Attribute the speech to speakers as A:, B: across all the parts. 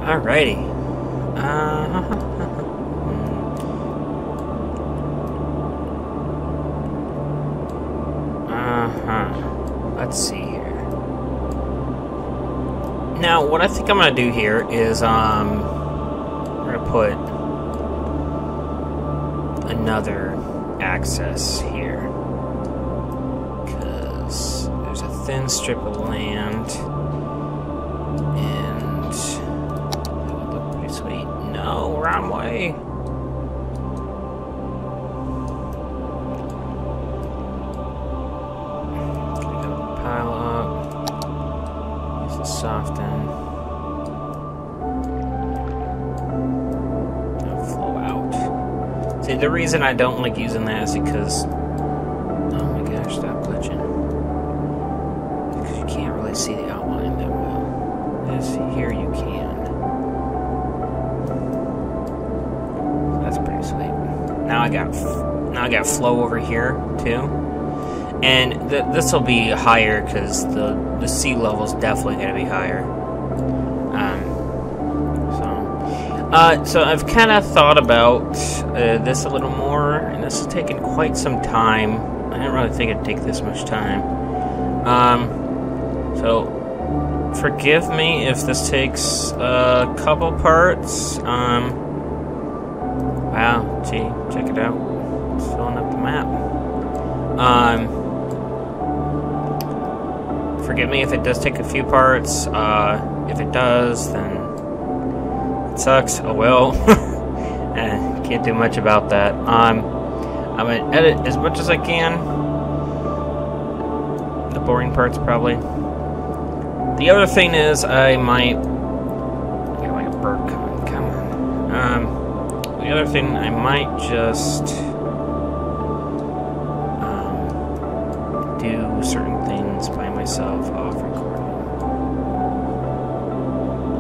A: Alrighty. Let's see here. Now, what I think I'm gonna do here is we're gonna put another access here because there's a thin strip of land. Sweet. No, wrong way. Pile up. Use the soften. Now flow out. See, the reason I don't like using that is because, oh my gosh, stop glitching. Because you can't really see the outline that well. This here you can. Now I got flow over here too, and this will be higher because the sea level is definitely going to be higher. So I've kind of thought about this a little more, and this has taken quite some time. I didn't really think it'd take this much time. So forgive me if this takes a couple parts. Wow, gee, check it out. It's filling up the map. Forgive me if it does take a few parts. If it does, then it sucks. Oh well. Can't do much about that. I'm gonna edit as much as I can. The boring parts, probably. The other thing is, I might... I got like a bird coming. Come on. The other thing, I might just do certain things by myself off recording.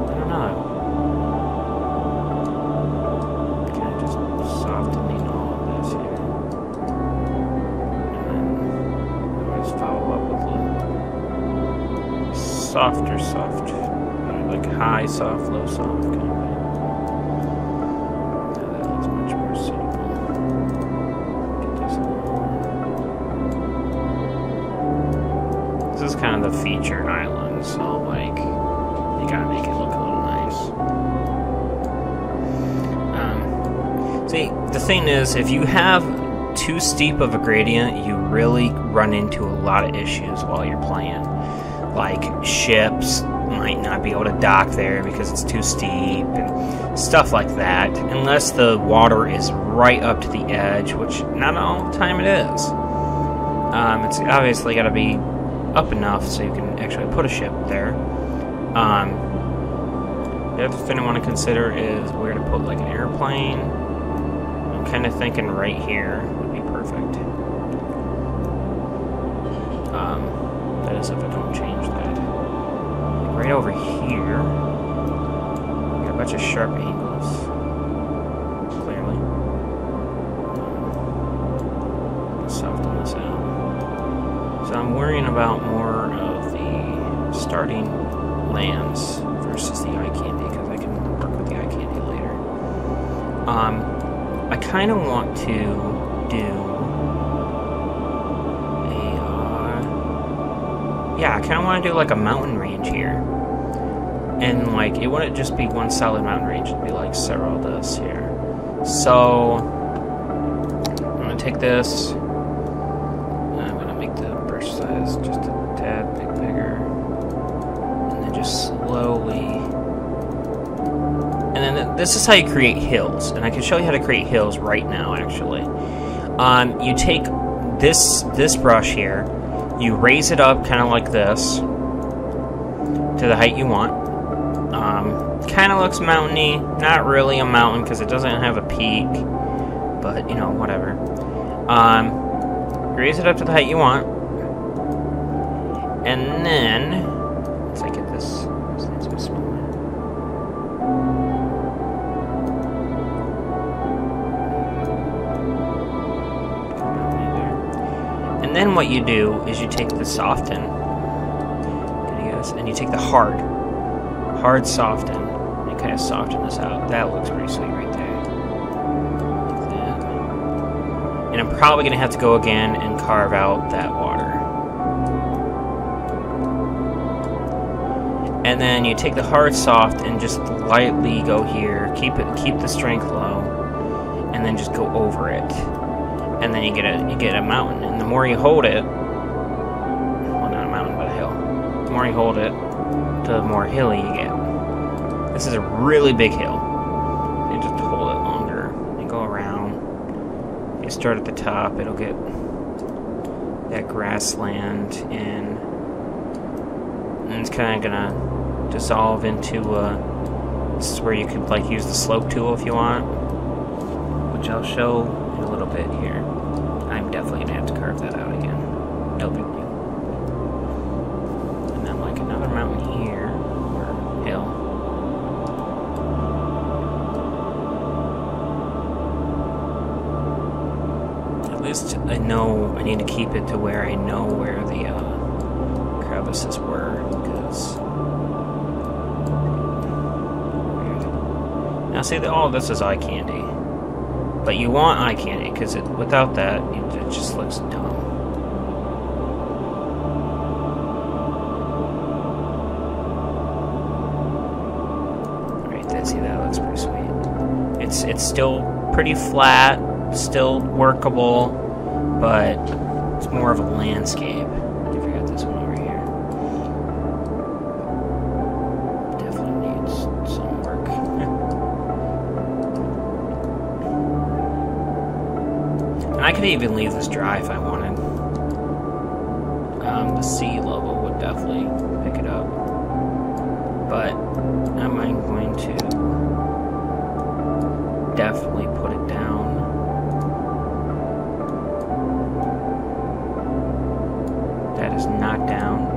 A: I don't know. Kind of just softening all of this here. And then I'll just follow up with a softer, like high, soft, low, soft kind of thing. This is kind of the featured island, so like you gotta make it look a little nice. See, the thing is, if you have too steep of a gradient, you really run into a lot of issues while you're playing. Like ships might not be able to dock there because it's too steep and stuff like that, unless the water is right up to the edge, which not all the time it is. It's obviously got to be up enough so you can actually put a ship there. The other thing I want to consider is where to put like an airplane. I'm kind of thinking right here would be perfect. That is if I don't change that. Right over here, got a bunch of sharp angles. Clearly. Soften this out. So I'm worrying about more of the starting lands versus the eye candy, because I can work with the eye candy later. I kind of want to do I kind of want to do like a mountain range here. And like, it wouldn't just be one solid mountain range, it'd be like several of this here. So, I'm going to take this, I'm going to make the brush size just a tad bigger, and then just slowly, and then this is how you create hills, and I can show you how to create hills right now actually. You take this brush here, you raise it up kind of like this to the height you want. Kind of looks mountainy, not really a mountain because it doesn't have a peak, but you know, whatever. Raise it up to the height you want, and then once I get this needs to be smaller. And then what you do is you take the soften, and you take the hard soften, and kind of soften this out. That looks pretty sweet right there. Like that. And I'm probably going to have to go again and carve out that water. And then you take the hard soft and just lightly go here. Keep the strength low, and then just go over it. And then you get a mountain. And the more you hold it, well, not a mountain, but a hill. The more you hold it, the more hilly you get. This is a really big hill. You just hold it longer. You go around. You start at the top. It'll get that grassland in. And it's kind of gonna dissolve into this is where you could like use the slope tool if you want, which I'll show in a little bit here. I'm definitely gonna have to carve that out again. No big deal. And then like another mountain here, or hill. At least I know I need to keep it to where I know where the crevices were, because now see that all of this is eye candy, but you want eye candy because without that it just looks dumb. Right, see that looks pretty sweet. It's still pretty flat, still workable, but it's more of a landscape. This one over here definitely needs some work. And I could even leave this dry if I wanted. The sea level would definitely pick it up, but I'm going to definitely put it down. That is not down.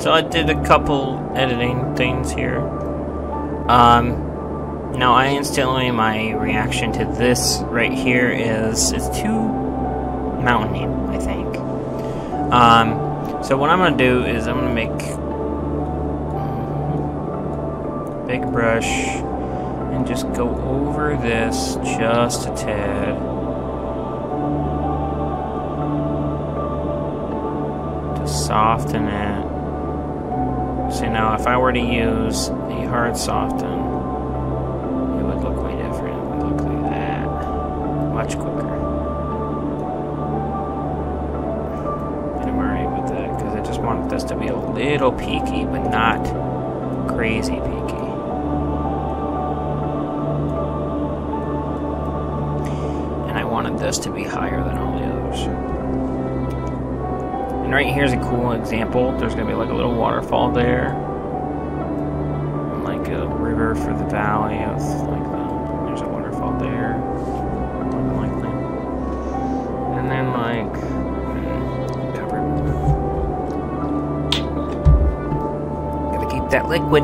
A: So I did a couple editing things here. Now my reaction to this right here is it's too mountainy, I think. So what I'm gonna do is I'm gonna make a big brush and just go over this just a tad. Soften it. So now if I were to use a hard soften, it would look way different. It would look like that. Much quicker. And I'm alright with that because I just want this to be a little peaky, but not crazy peaky. And I wanted this to be higher than all the others. And right here's a cool example. There's going to be like a little waterfall there. And like a river for the valley. There's a waterfall there. Like that. And then like... cover. Gotta keep that liquid.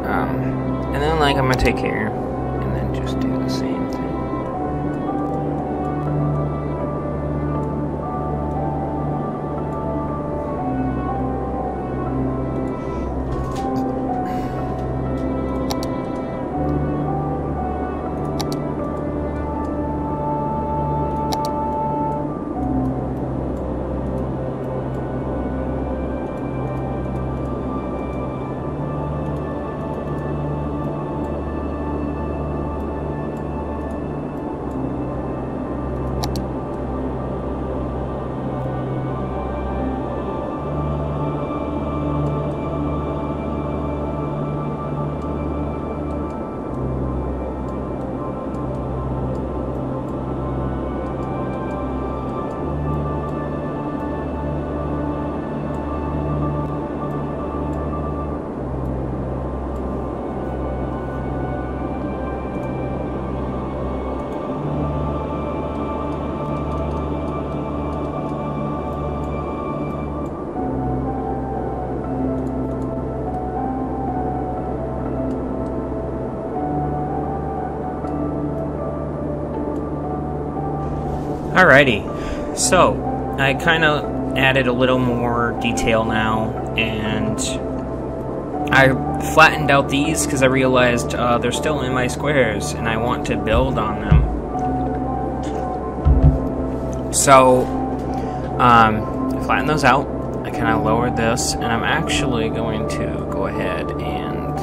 A: And then like I'm going to take here. And then just do the same thing. Alrighty, so I kind of added a little more detail now, and I flattened out these because I realized they're still in my squares and I want to build on them. So, flatten those out. I kind of lowered this, and I'm actually going to go ahead and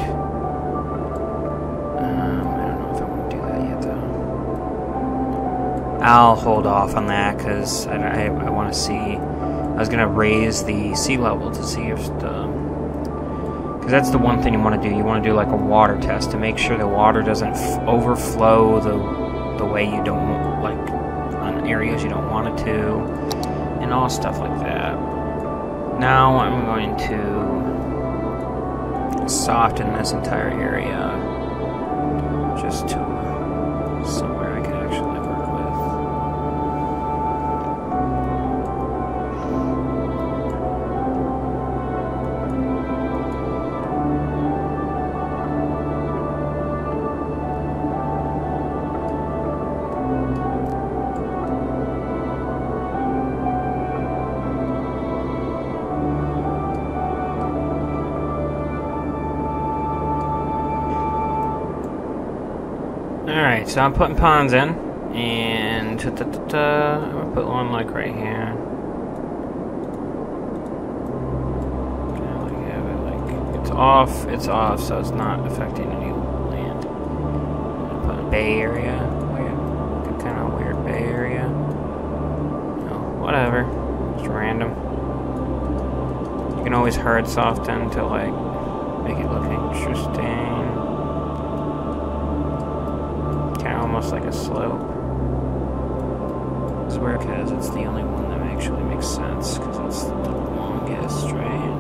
A: I don't know if I want to do that yet though. I'll hold off on that because I want to see. I was going to raise the sea level to see if because that's the one thing you want to do. You want to do like a water test to make sure the water doesn't overflow the way you don't, like on areas you don't want it to, and all stuff like that. Now I'm going to soften this entire area just to somewhere I can actually work with. Alright, so I'm putting ponds in, and I'm gonna put one like right here. It's off, so it's not affecting any land. I'm gonna put a bay area, like a kind of weird bay area. Oh, whatever, just random. You can always hard soften to like make it look interesting. Almost like a slope. It's weird because it's the only one that actually makes sense because it's the longest, right?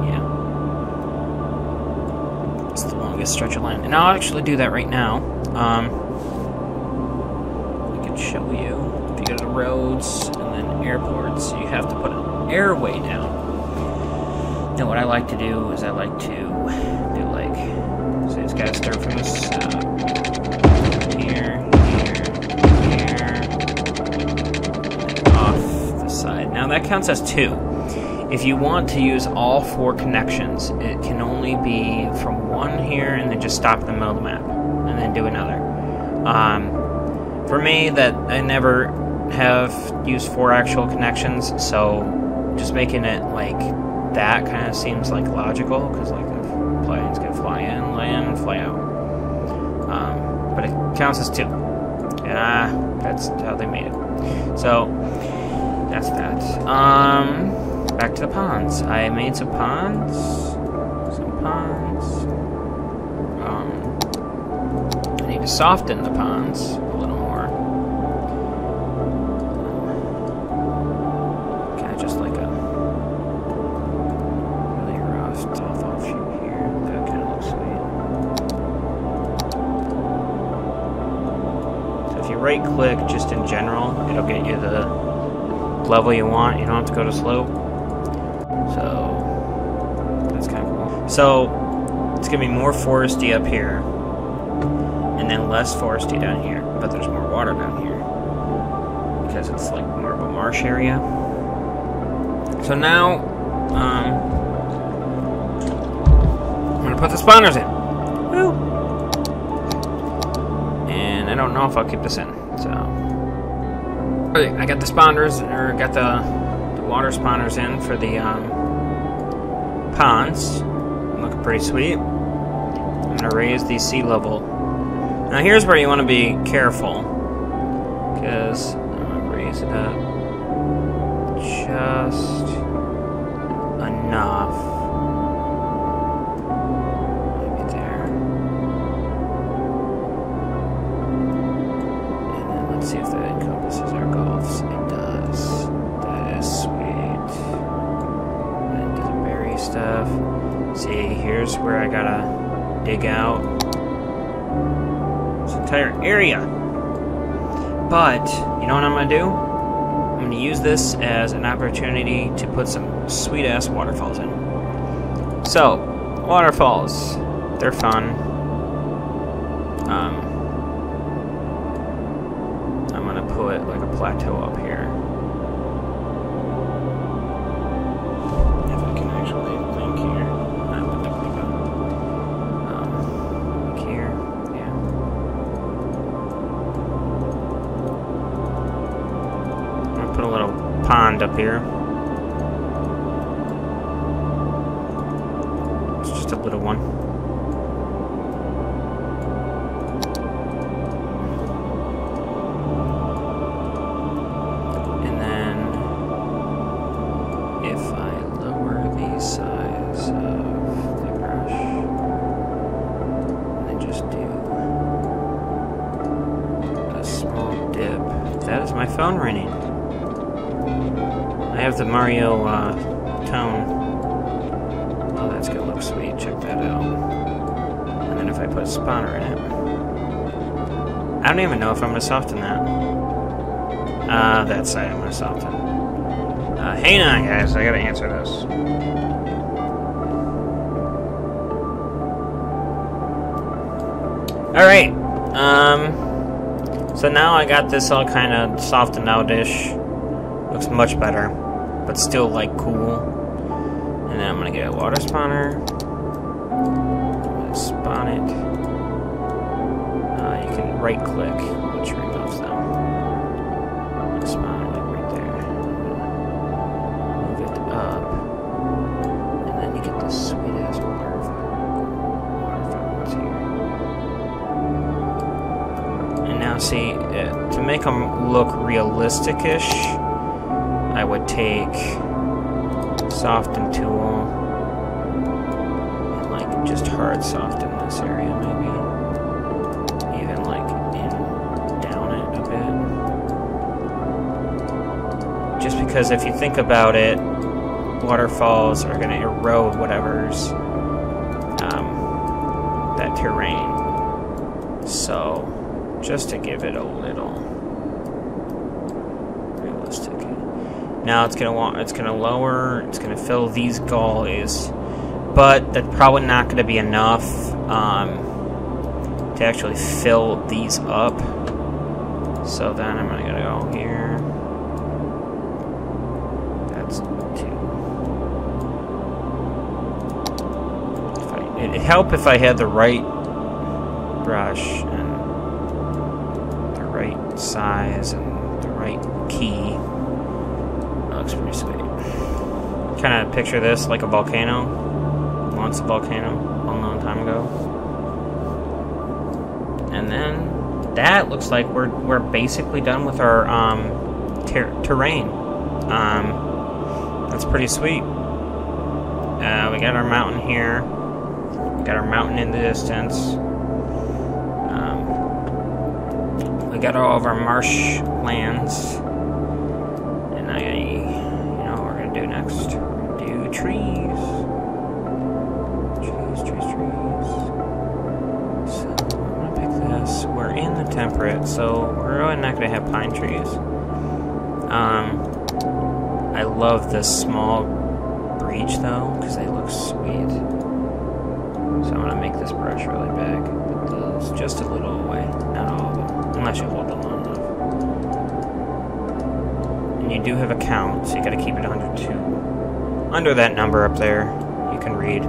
A: Yeah. It's the longest stretch of land. And I'll actually do that right now. I can show you. If you go to roads and then airports, you have to put an airway down. Now what I like to do is I like to do like, so it's got to start from this here, off the side. Now that counts as 2. If you want to use all 4 connections, it can only be from 1 here and then just stop in the middle of the map and then do another. For me, that I never have used 4 actual connections, so just making it like that kind of seems like logical because like the planes can fly in, land, fly out. But it counts as 2. That's how they made it. So that's that. Back to the ponds. I made some ponds. I need to soften the ponds a little more. Kind of just like a really rough offshoot here. That kind of looks sweet. Right click just in general, it'll get you the level you want. You don't have to go to slope, so that's kind of cool. So it's gonna be more foresty up here and then less foresty down here, but there's more water down here because it's like more of a marsh area. So now I'm gonna put the spawners in. Woo! I don't know if I'll keep this in, so. Okay, I got the spawners, or got the water spawners in for the ponds. Looking pretty sweet. I'm gonna raise the sea level. Now here's where you want to be careful, because I'm gonna raise it up just enough. See if that encompasses our gulfs. It does. That is sweet. And do the berry stuff. See, here's where I gotta dig out this entire area. But, you know what I'm gonna do? I'm gonna use this as an opportunity to put some sweet-ass waterfalls in. So, waterfalls. They're fun. Put like a plateau up here. If I can actually think here. sand up here. It's just a little one. And then if I lower the size of the brush, and then just do a small dip. That is my phone ringing. I have the Mario tone. Oh, that's gonna look sweet. Check that out. And then if I put a spawner in it, I don't even know if I'm gonna soften that. That side I'm gonna soften. Hang on, guys. I gotta answer this. All right. So now I got this all kind of softened out-ish. Looks much better, but still like cool. And then I'm gonna get a water spawner. I'm gonna spawn it. You can right click, which removes them. I'm gonna spawn it like right there. Move it up. And then you get this sweet ass water fountains here. And now see, to make them look realistic-ish, I would take soften tool and like just hard soften this area maybe. Even like down it a bit. Just because if you think about it, waterfalls are going to erode whatever's that terrain. So just to give it a little realistic. Now it's gonna lower, it's gonna fill these gullies, but that's probably not gonna be enough to actually fill these up. So then I'm gonna go here. That's 2. It'd help if I had the right brush and the right size and the right key. Looks pretty sweet. Kind of picture this like a volcano. Once a volcano, a long time ago. And then that looks like we're basically done with our terrain. That's pretty sweet. We got our mountain here. We got our mountain in the distance. We got all of our marsh lands. Do next. Do trees. Trees. So I'm gonna pick this. We're in the temperate, so we're really not gonna have pine trees. I love this small breach though, because they look sweet. So I'm gonna make this brush really big. Put those just a little away, not all of them, unless you hold them long enough. You do have a count, so you gotta keep it under 2. Under that number up there, you can read.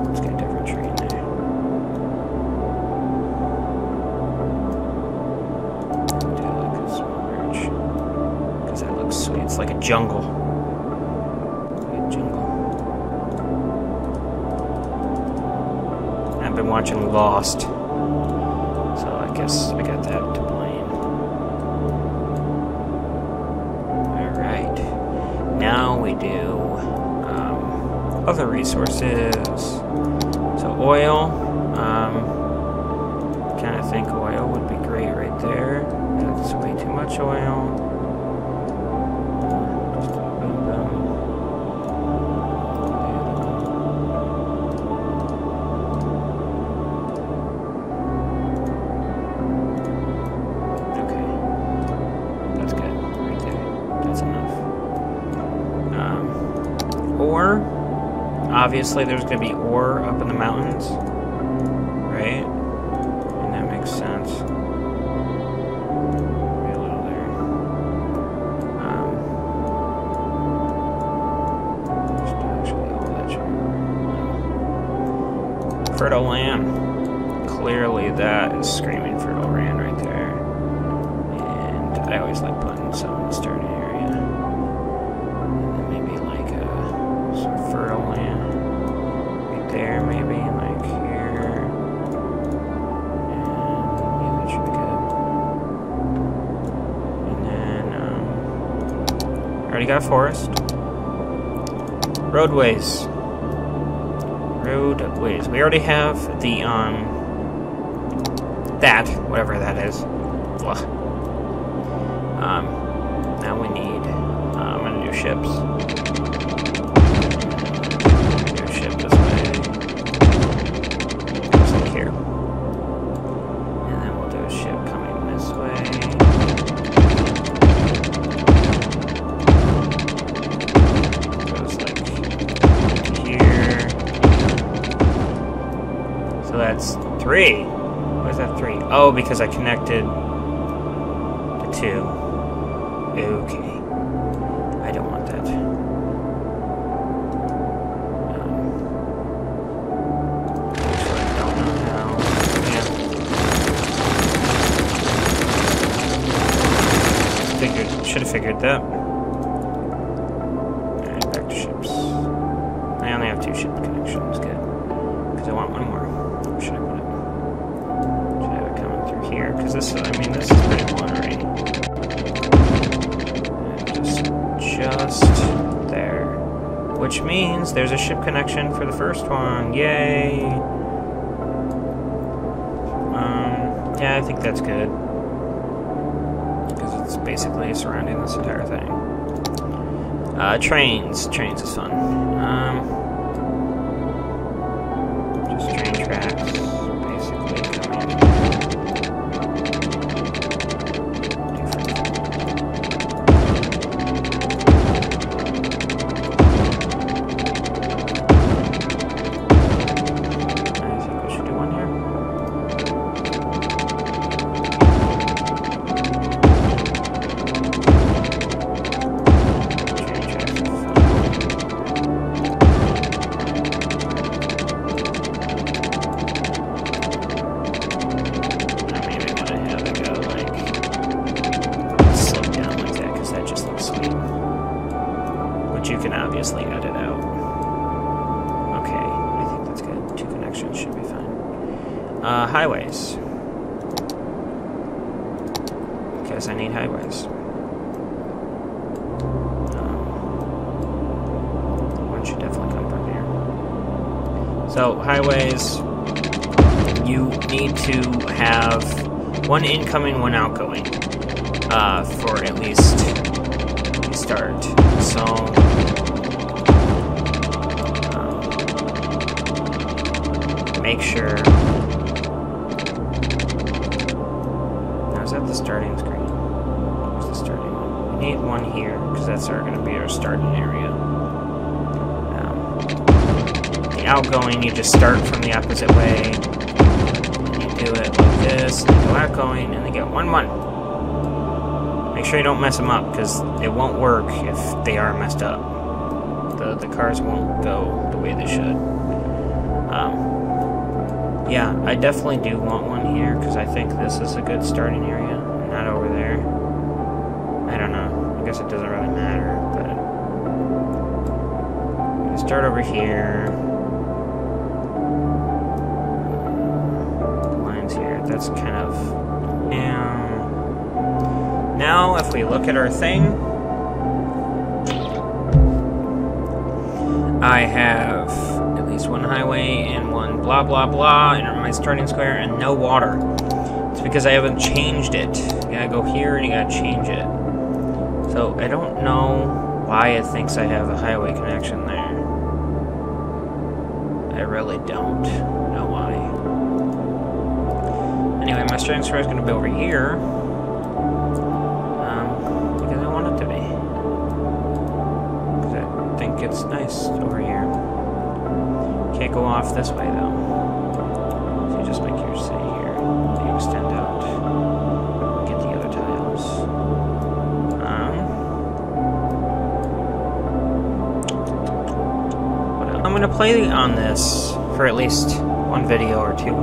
A: Let's get a different tree in there. Do like a small birch, because that looks sweet. It's like a jungle. I've been watching Lost. I guess I got that to blame. Alright. Now we do other resources. So oil. Kind of think oil would be great right there. That's way too much oil. Just boom, boom. Obviously, there's going to be ore up in the mountains, right? And that makes sense. Maybe a little there. Just actually all that tree. Fertile land. Clearly, that is screaming fertile land right there. always like putting some in the starting area. And then maybe like some fertile land right there, maybe like here. And yeah, that should be good. And then already got a forest. Roadways. Roadways. We already have the that, whatever that is. Blah. Now we need I'm gonna do ships. Do a ship this way. Just like here. And then we'll do a ship coming this way. Goes like here. So that's 3. Why is that 3? Oh, because I connected the 2. Okay. I don't want that. Actually, I don't know how. Yeah. Should have figured that. Alright, back to ships. I only have 2 ship connections. Good. Because I want one more. Where should I put it? Here, because this is, I mean, this is pretty blurry. Just there. Which means there's a ship connection for the first one. Yay! Yeah, I think that's good. Because it's basically surrounding this entire thing. Trains. Trains is fun. Just train tracks. You can obviously edit out. Okay, I think that's good. 2 connections should be fine. Highways. Guess I need highways. One should definitely come from here. So, highways, you need to have 1 incoming, 1 outgoing. For at least the start. So, make sure. Now, is that the starting screen? Where's the starting one? We need 1 here, because that's going to be our starting area. The outgoing, you just start from the opposite way. And you do it like this, and you go outgoing, and they get 1-1. Make sure you don't mess them up, because it won't work if they are messed up. The cars won't go the way they should. Yeah, I definitely do want 1 here, because I think this is a good starting area, not over there. I don't know. I guess it doesn't really matter, but... you start over here. The lines here, that's kind of... Now, if we look at our thing... I have at least 1 highway and 1 blah blah blah in my starting square and no water. It's because I haven't changed it. You gotta go here and you gotta change it. So I don't know why it thinks I have a highway connection there. I really don't know why. Anyway, my starting square is gonna be over here. Because I want it to be. Because I think it's nice over here. Can't go off this way though. So you just make yours say here. You extend out. Get the other tiles. I'm gonna play on this for at least 1 video or 2.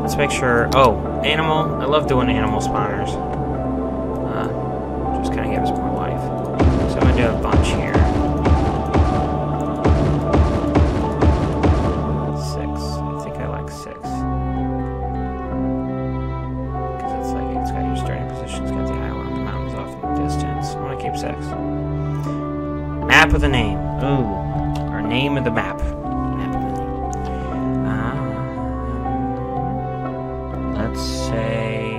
A: Let's make sure. Oh, animal. I love doing animal spawners. keepsakes. Map of the name. Ooh. Or name of the map. Map of the name. Let's say...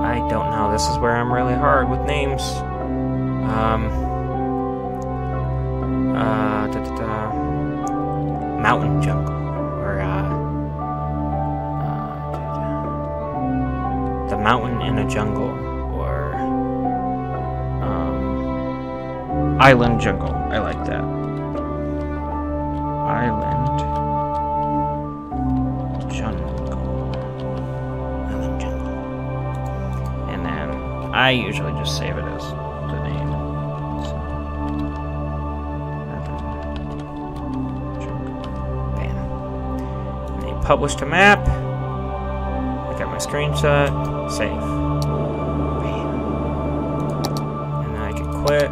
A: I don't know. This is where I'm really hard with names. Mountain jungle. Or, the mountain in a jungle. Or, island jungle. I like that. Island jungle. Island jungle. And then I usually just save it as the name. So, bam. And then publish to map. I got my screenshot. Save. Bam. And then I can quit.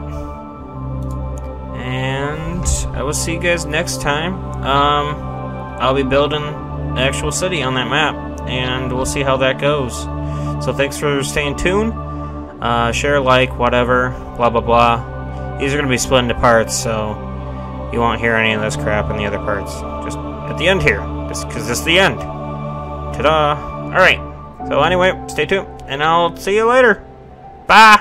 A: And I will see you guys next time. I'll be building the actual city on that map, and we'll see how that goes. So thanks for staying tuned. Share, like, whatever, blah blah blah. These are going to be split into parts, so you won't hear any of this crap in the other parts. Just at the end here, just because this is the end. Ta-da! Alright, so anyway, stay tuned, and I'll see you later. Bye!